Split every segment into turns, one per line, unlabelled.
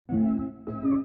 I'm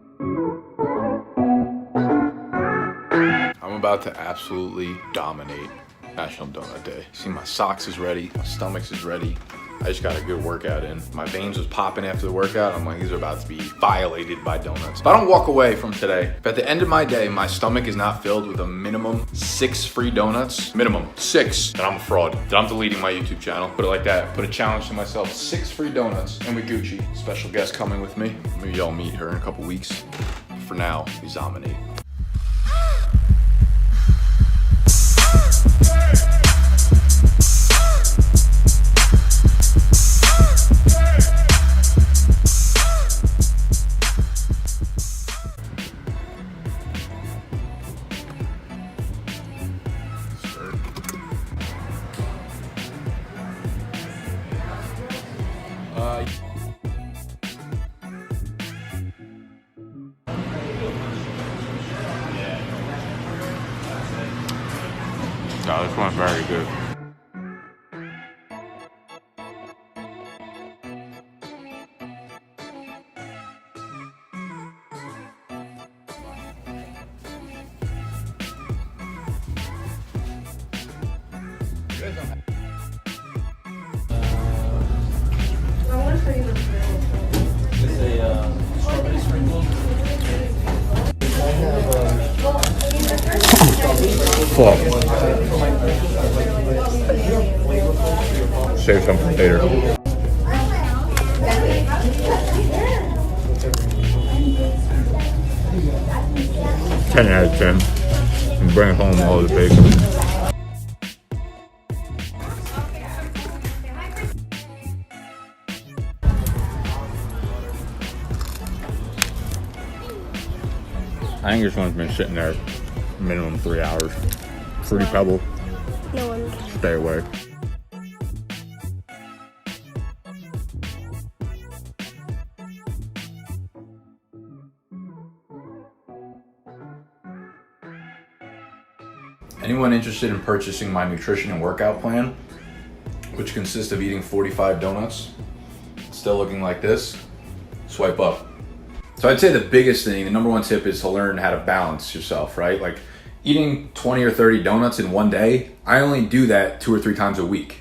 about to absolutely dominate National Donut Day. See, my socks is ready, my stomach is ready. I just got a good workout in. My veins was popping after the workout. I'm like, these are about to be violated by donuts. If I don't walk away from today, if at the end of my day, my stomach is not filled with a minimum 6 free donuts, minimum 6, then I'm a fraud. Then I'm deleting my YouTube channel. Put it like that. Put a challenge to myself, 6 free donuts, and with Gucci. Special guest coming with me. Maybe y'all meet her in a couple weeks. For now, we dominate. Oh, this one's very good. Fuck. Save some for later. 10 out of 10. And bring home all the bacon. I think this one's been sitting there minimum 3 hours. Fruity Pebble.
No one.
Stay away. Anyone interested in purchasing my nutrition and workout plan, which consists of eating 45 donuts, still looking like this, swipe up. So I'd say the biggest thing, the number one tip is to learn how to balance yourself, right? Like eating 20 or 30 donuts in one day, I only do that 2 or 3 times a week.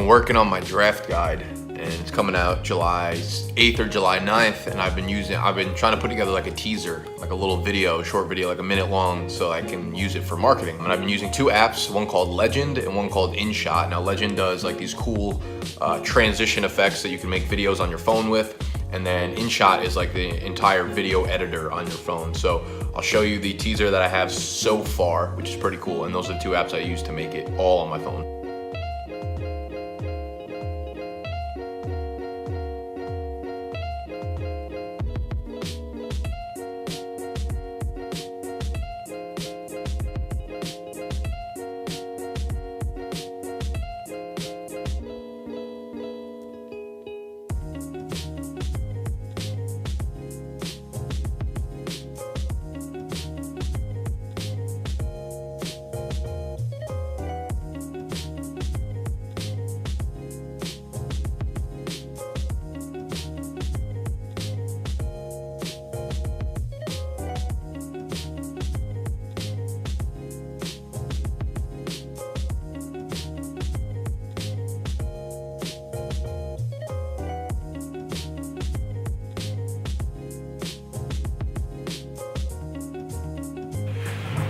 Working on my draft guide, and it's coming out July 8th or July 9th, and I've been trying to put together like a teaser, like a little video, short video, like a minute long, so I can use it for marketing. And I've been using 2 apps, one called Legend and one called InShot. Now Legend does like these cool transition effects that you can make videos on your phone with, and then InShot is like the entire video editor on your phone. So I'll show you the teaser that I have so far, which is pretty cool, and those are the 2 apps I use to make it all on my phone.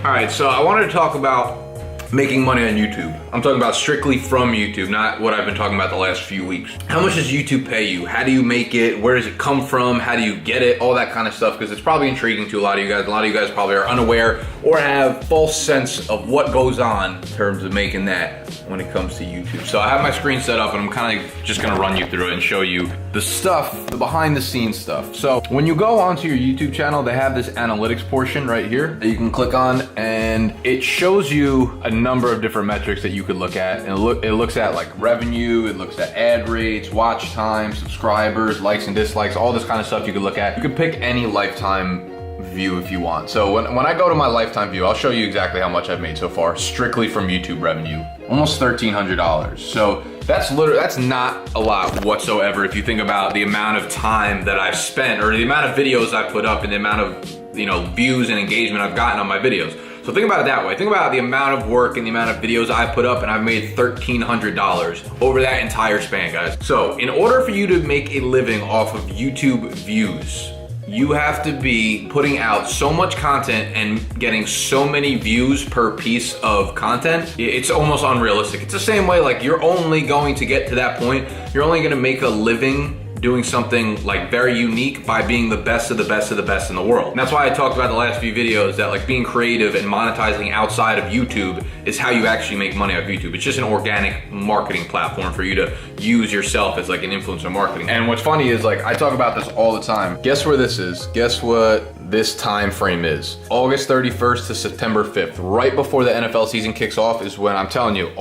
All right, so I wanted to talk about making money on YouTube. I'm talking about strictly from YouTube, not what I've been talking about the last few weeks. How much does YouTube pay you? How do you make it? Where does it come from? How do you get it? All that kind of stuff, because it's probably intriguing to a lot of you guys. A lot of you guys probably are unaware or have false sense of what goes on in terms of making that when it comes to YouTube. So I have my screen set up and I'm kind of just gonna run you through it and show you the stuff, the behind the scenes stuff. So when you go onto your YouTube channel, they have this analytics portion right here that you can click on, and it shows you a number of different metrics that you could look at. And it looks at like revenue, it looks at ad rates, watch time, subscribers, likes and dislikes, all this kind of stuff you could look at. You can pick any lifetime view if you want. So when I go to my lifetime view, I'll show you exactly how much I've made so far, strictly from YouTube revenue. Almost $1,300. So that's not a lot whatsoever if you think about the amount of time that I've spent, or the amount of videos I've put up, and the amount of, you know, views and engagement I've gotten on my videos. So think about it that way. Think about the amount of work and the amount of videos I've put up, and I've made $1,300 over that entire span, guys. So in order for you to make a living off of YouTube views, you have to be putting out so much content and getting so many views per piece of content. It's almost unrealistic. It's the same way, like, you're only going to get to that point. You're only gonna make a living doing something like very unique by being the best of the best of the best in the world. And that's why I talked about the last few videos that, like, being creative and monetizing outside of YouTube is how you actually make money off YouTube. It's just an organic marketing platform for you to use yourself as like an influencer marketing. And what's funny is, like, I talk about this all the time. Guess where this is? Guess what this time frame is? August 31st to September 5th. Right before the NFL season kicks off is when, I'm telling you,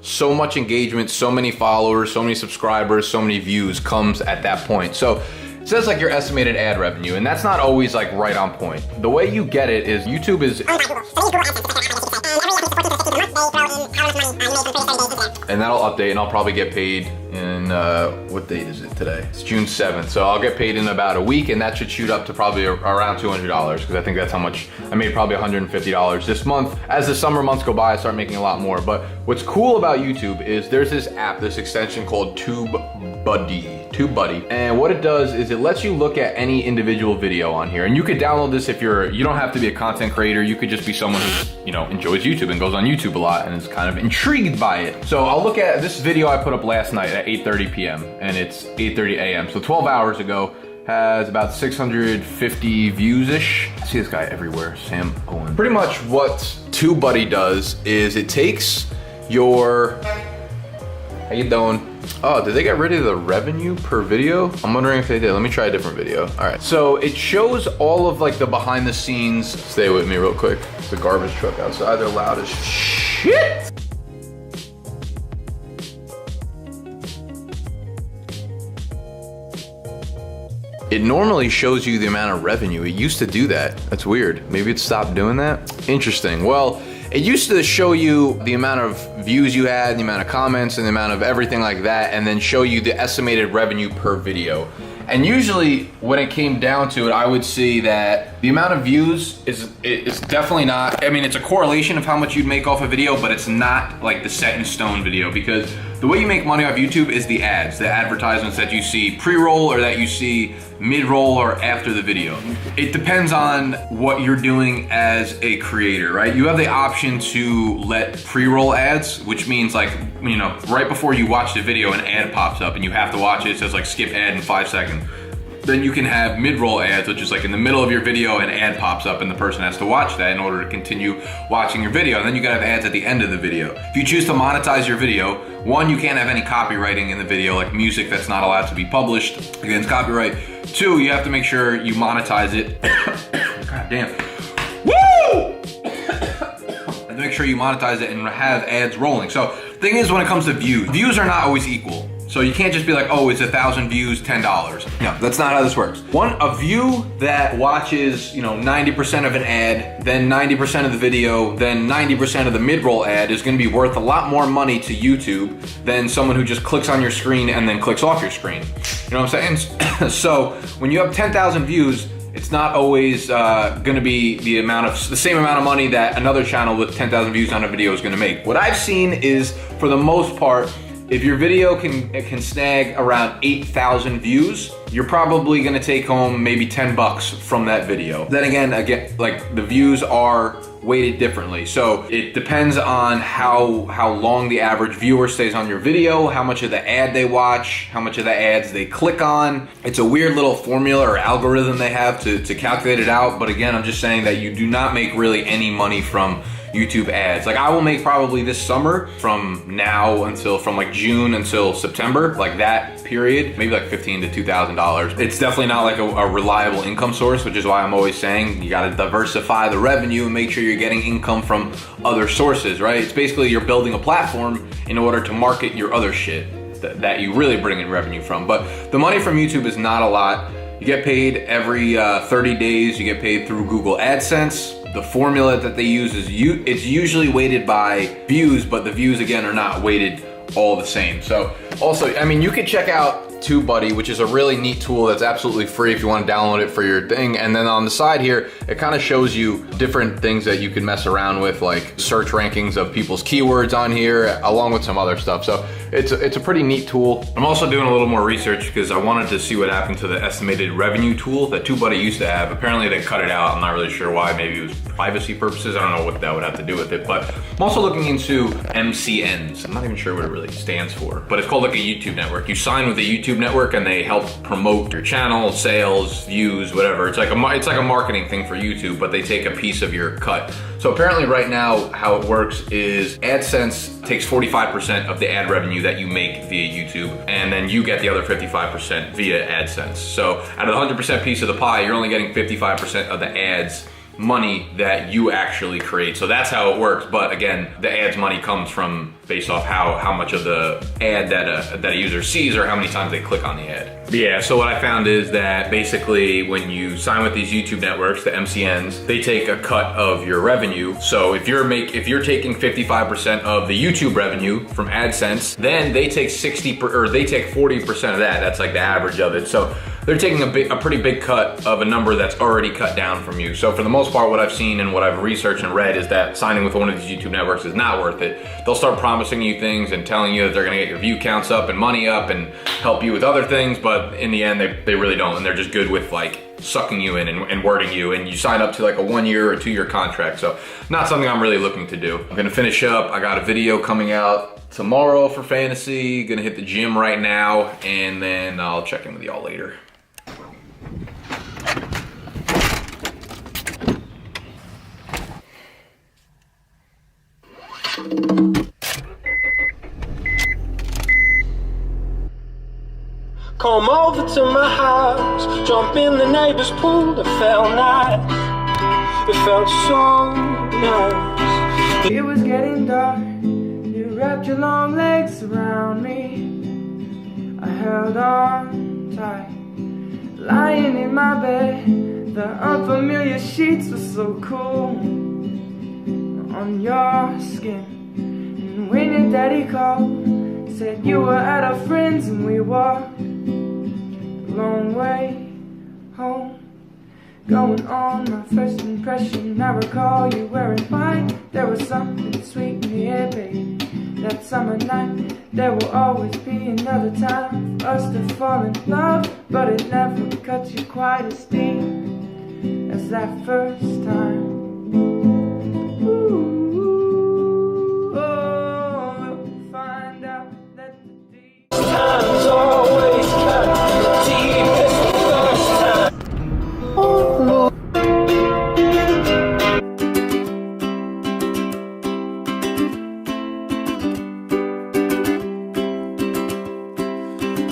so much engagement, so many followers, so many subscribers, so many views comes at that point. So it says like your estimated ad revenue, and that's not always like right on point. The way you get it is YouTube is, and that'll update, and I'll probably get paid in, what date is it today? It's June 7th. So I'll get paid in about a week, and that should shoot up to probably around $200, because I think that's how much I made, probably $150 this month. As the summer months go by, I start making a lot more. But what's cool about YouTube is there's this app, this extension called TubeBuddy. And what it does is it lets you look at any individual video on here. And you could download this if you don't have to be a content creator. You could just be someone who, you know, enjoys YouTube and goes on YouTube a lot and is kind of intrigued by it. So I'll look at this video I put up last night at 8:30 p.m. and it's 8:30 a.m. So 12 hours ago, has about 650 views-ish. I see this guy everywhere, Sam Owen. Pretty much what TubeBuddy does is it takes your, how you doing? Oh, did they get rid of the revenue per video? I'm wondering if they did. Let me try a different video. All right, so it shows all of like the behind the scenes. Stay with me real quick. The garbage truck outside, they're loud as shit. It normally shows you the amount of revenue. It used to do that. That's weird. Maybe it stopped doing that. Interesting. Well, it used to show you the amount of views you had, the amount of comments, and the amount of everything like that, and then show you the estimated revenue per video. And usually when it came down to it, I would see that the amount of views is definitely not, I mean, it's a correlation of how much you'd make off a video, but it's not like the set in stone video, because the way you make money off YouTube is the ads, the advertisements that you see pre-roll or that you see mid-roll or after the video. It depends on what you're doing as a creator, right? You have the option to let pre-roll ads, which means, like, you know, right before you watch the video, an ad pops up and you have to watch it. It says like skip ad in 5 seconds. Then you can have mid-roll ads, which is like in the middle of your video, an ad pops up and the person has to watch that in order to continue watching your video. And then you can have ads at the end of the video. If you choose to monetize your video, one, you can't have any copywriting in the video, like music that's not allowed to be published against copyright. Two, you have to make sure you monetize it. God damn. Woo! And make sure you monetize it and have ads rolling. So the thing is, when it comes to views are not always equal. So you can't just be like, oh, it's 1,000 views, $10. No, that's not how this works. A view that watches, you know, 90% of an ad, then 90% of the video, then 90% of the mid-roll ad is gonna be worth a lot more money to YouTube than someone who just clicks on your screen and then clicks off your screen. You know what I'm saying? So when you have 10,000 views, it's not always gonna be the same amount of money that another channel with 10,000 views on a video is gonna make. What I've seen is, for the most part, If your video can snag around 8,000 views, you're probably gonna take home maybe 10 bucks from that video. Then again, like the views are weighted differently. So it depends on how long the average viewer stays on your video, how much of the ad they watch, how much of the ads they click on. It's a weird little formula or algorithm they have to calculate it out. But again, I'm just saying that you do not make really any money from YouTube ads. Like I will make probably this summer from now until from like June until September, like that period, maybe like $1,500 to $2,000. It's definitely not like a reliable income source, which is why I'm always saying you got to diversify the revenue and make sure you're getting income from other sources, right? It's basically you're building a platform in order to market your other shit that you really bring in revenue from. But the money from YouTube is not a lot. You get paid every 30 days. You get paid through Google AdSense. The formula that they use is it's usually weighted by views, but the views again are not weighted all the same. So also, I mean, you could check out TubeBuddy, which is a really neat tool that's absolutely free if you want to download it for your thing. And then on the side here, it kind of shows you different things that you can mess around with, like search rankings of people's keywords on here, along with some other stuff. So it's a pretty neat tool. I'm also doing a little more research because I wanted to see what happened to the estimated revenue tool that TubeBuddy used to have. Apparently they cut it out. I'm not really sure why. Maybe it was privacy purposes. I don't know what that would have to do with it. But I'm also looking into MCNs. I'm not even sure what it really stands for, but it's called like a YouTube network. You sign with a YouTube network and they help promote your channel, sales, views, whatever. It's like a marketing thing for YouTube, but they take a piece of your cut. So apparently right now how it works is AdSense takes 45% of the ad revenue that you make via YouTube, and then you get the other 55% via AdSense. So out of the 100% piece of the pie, you're only getting 55% of the ads money that you actually create. So that's how it works. But again, the ads money comes from based off how much of the ad that a user sees or how many times they click on the ad. But yeah, so what I found is that basically when you sign with these YouTube networks, the MCNs, they take a cut of your revenue. So if you're taking 55% of the YouTube revenue from AdSense, then they take 40% of that. That's like the average of it. So they're taking a pretty big cut of a number that's already cut down from you. So for the most part, what I've seen and what I've researched and read is that signing with one of these YouTube networks is not worth it. They'll start promising you things and telling you that they're gonna get your view counts up and money up and help you with other things, but in the end, they really don't, and they're just good with like sucking you in and wording you, and you sign up to like a 1 year or 2 year contract. So not something I'm really looking to do. I'm gonna finish up. I got a video coming out tomorrow for fantasy, gonna hit the gym right now, and then I'll check in with y'all later.
Come over to my house, jump in the neighbor's pool. It felt nice, it felt so nice.
It was getting dark, you wrapped your long legs around me. I held on tight, lying in my bed. The unfamiliar sheets were so cool on your skin. And when your daddy called, said you were at a friend's, and we walked a long way home. Going on my first impression, I recall you wearing white. There was something sweet in the air, baby. That summer night, there will always be another time for us to fall in love, but it never cut you quite as deep as that first time. Ooh, oh, we'll find out that the deep
Time's always cut deep as the first time.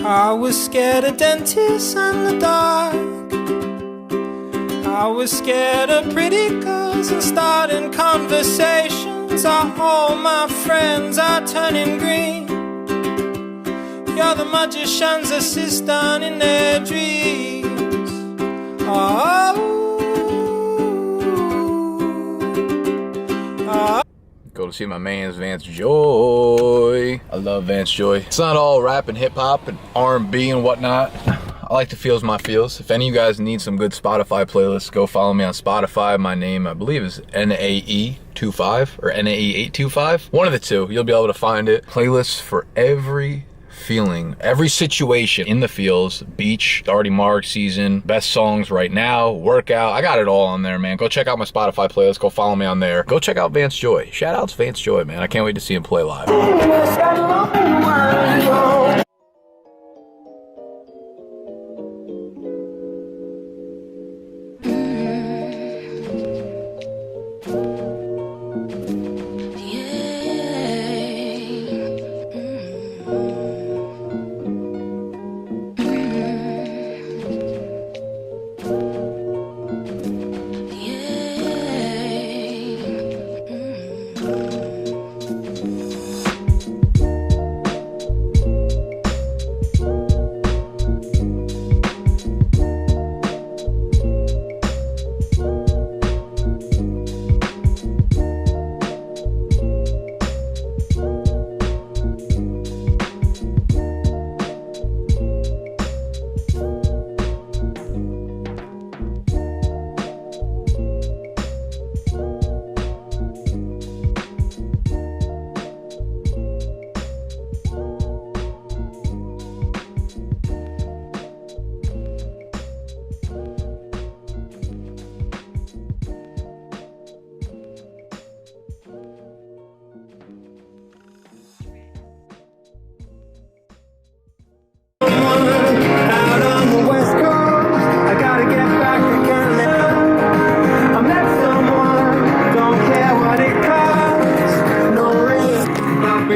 I was scared of dentists and the dark. I was scared of pretty girls and starting conversations. All my friends are turning green. You're the magician's assistant in their dreams.
Go to see my man's Vance Joy. I love Vance Joy. It's not all rap and hip hop and R&B and whatnot. I like to feels my feels. If any of you guys need some good Spotify playlists, go follow me on Spotify. My name, I believe, is NAE25 or NAE825. One of the two. You'll be able to find it. Playlists for every feeling, every situation in the feels. Beach, already marked, season, best songs right now, workout. I got it all on there, man. Go check out my Spotify playlist. Go follow me on there. Go check out Vance Joy. Shout outs Vance Joy, man. I can't wait to see him play live.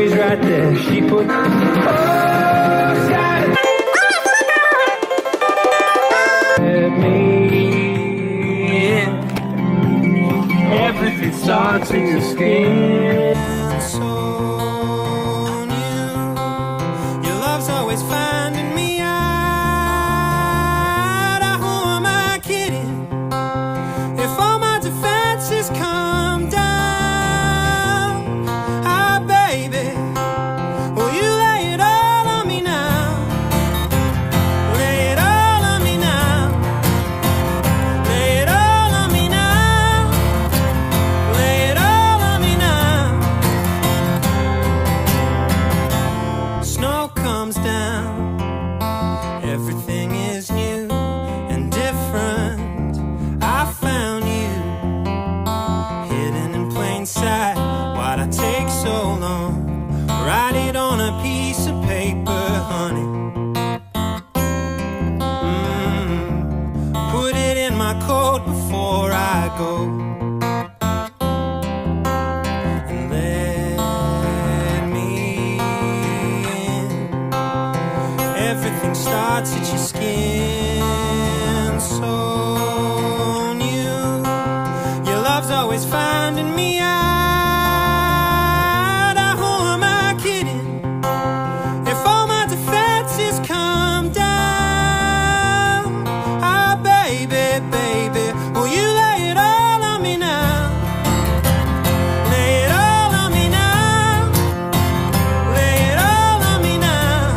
Right there, she put me. Everything starts in your skin. So new, your love's always finding me out. Who am I kidding? If all my defenses come down. Before I go, and let me in. Everything starts at your skin. So new, your love's always finding me out. Who am I kidding? If all my defenses come down. Baby, will you lay it all on me now? Lay it all on me now. Lay it all on me now.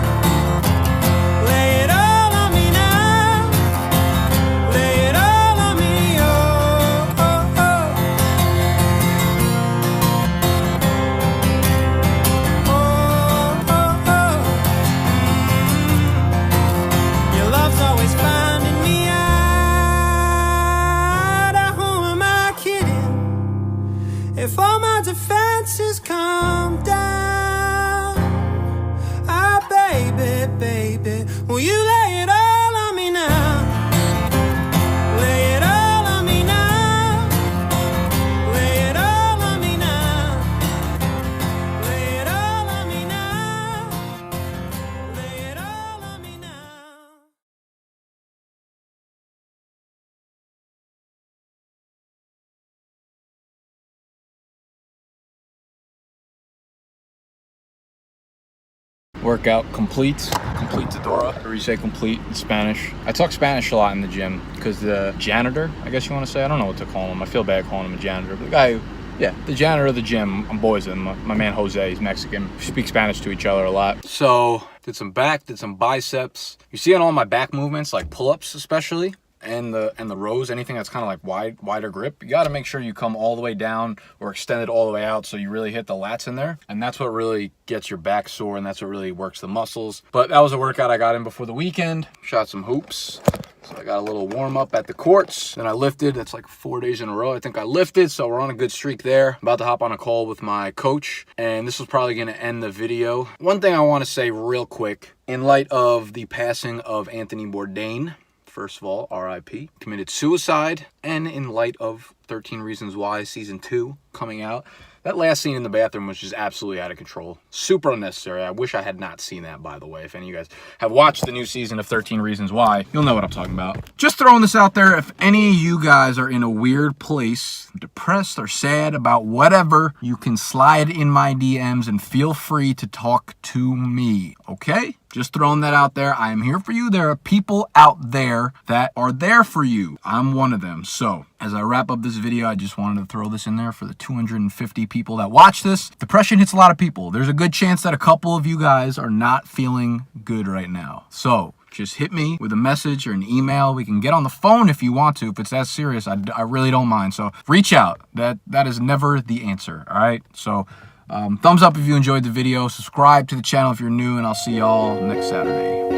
Lay it all on me now. Lay it all on me, oh, oh, oh. Oh, oh, oh. Your love's always finding me out. If all my defenses come down, baby, will you lay it all on me now? Lay it all on me now. Lay it all on me now. Lay it all on me now. Lay it all on me now.
Workout complete Dora, or you say complete in Spanish. I talk Spanish a lot in the gym because the janitor, I guess you want to say, I don't know what to call him. I feel bad calling him a janitor, but the guy Yeah, the janitor of the gym. I'm boys with him. My man Jose, he's Mexican. We speak Spanish to each other a lot. So did some back, did some biceps. You see on all my back movements, like pull-ups especially, and the rows, anything that's kind of like wider grip, you got to make sure you come all the way down or extend it all the way out so you really hit the lats in there. And that's what really gets your back sore, and that's what really works the muscles. But that was a workout I got in before the weekend. Shot some hoops. So I got a little warm up at the courts. Then I lifted. That's like 4 days in a row I think I lifted. So we're on a good streak there. About to hop on a call with my coach, and this was probably going to end the video. One thing I want to say real quick, in light of the passing of Anthony Bourdain, first of all, RIP, committed suicide, and in light of 13 Reasons Why Season 2 coming out, that last scene in the bathroom was just absolutely out of control. Super unnecessary. I wish I had not seen that, by the way. If any of you guys have watched the new season of 13 Reasons Why, you'll know what I'm talking about. Just throwing this out there, if any of you guys are in a weird place, depressed or sad about whatever, you can slide in my DMs and feel free to talk to me, okay? Just throwing that out there. I am here for you. There are people out there that are there for you. I'm one of them. So as I wrap up this video, I just wanted to throw this in there for the 250 people that watch this. Depression hits a lot of people. There's a good chance that a couple of you guys are not feeling good right now. So just hit me with a message or an email. We can get on the phone if you want to. If it's that serious, I really don't mind. So reach out. That is never the answer. All right. So thumbs up if you enjoyed the video. Subscribe to the channel if you're new, and I'll see y'all next Saturday.